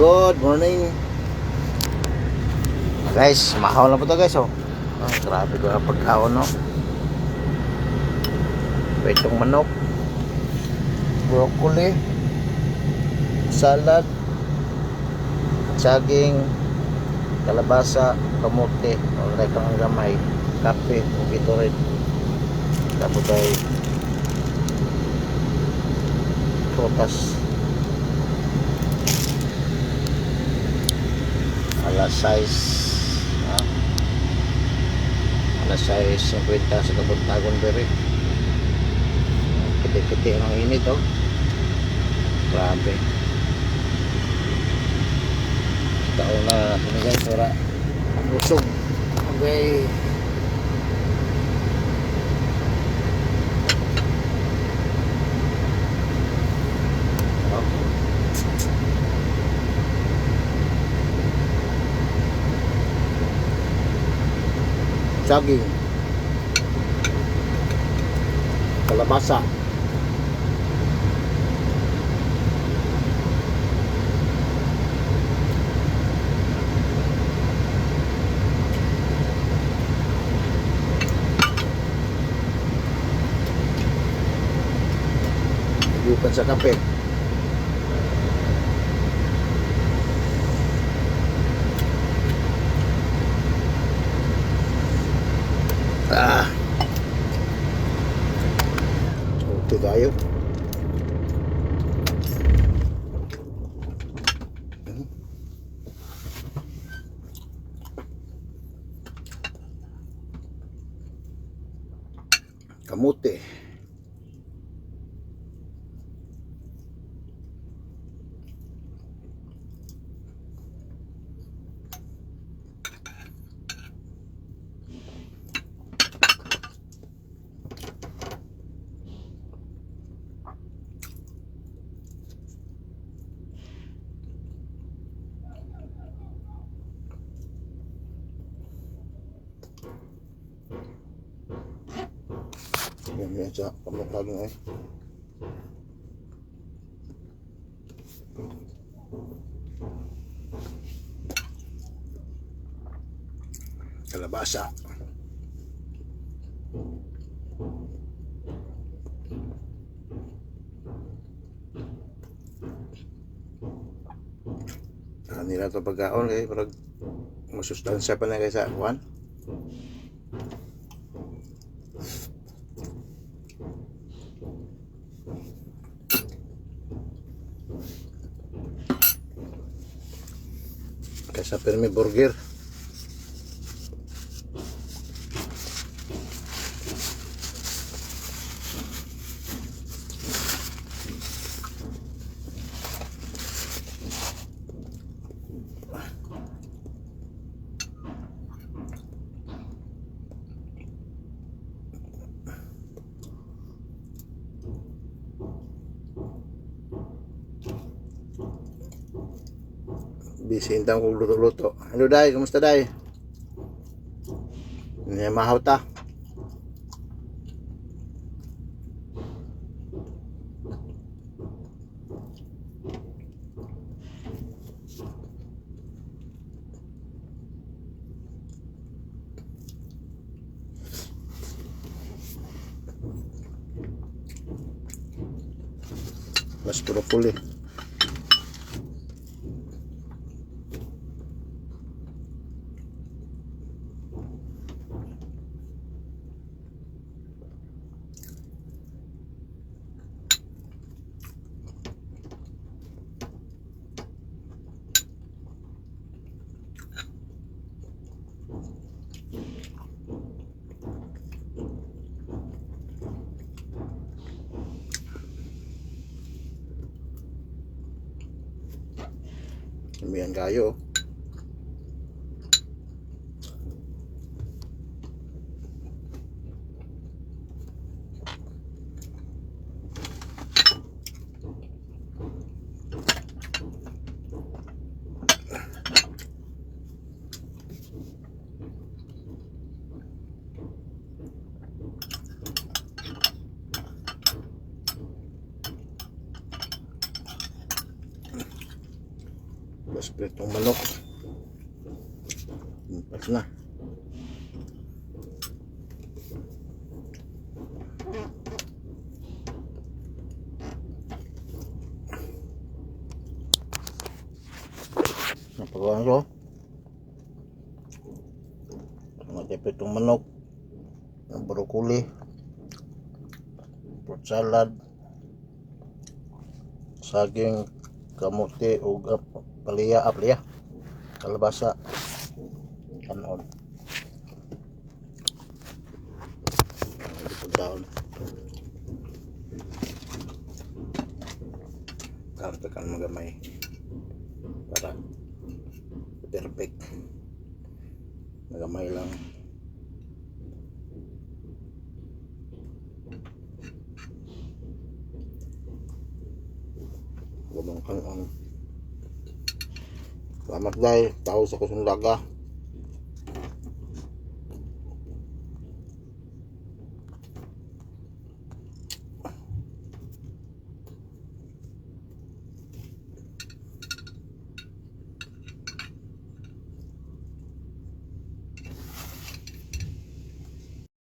Good morning. Guys, mahaw na po to guys, oh. Grabe ko ang pagkaon, no. Itong manok, broccoli, salad, saging, kalabasa, kamote, wala kang gamay, kape, ito rin. Tapos ay prutas. Alas 6 alas 6:50 sa Kabuntagon Beri. Kiti-kiti ang init, oh. Grabe. Taon na natin guys, wala busog. Okay. Saging, kalabasa, bukan sa kape. Okay tayo. Kamote. Yan sa pamukhagan eh. Kalabasa. Nila ito pagkaon kaya parang masustansya pa na kayo sa kuwan. Kaysa permi burger. Bisintang kong luto-luto. Hello Day, kamusta Day? Hindi mahaw ta. Mas broccoli. Ayan kayo. Tapos pritong manok. Pas na. Napagawa ko. Pritong manok, broccoli, fruit salad, saging, kamote o palaya, kalabasa, kanon. Daon. Kartakan magamay para perfect. Magamay lang. Gabang kanon. Salamat guys, tao sa Kusundaga.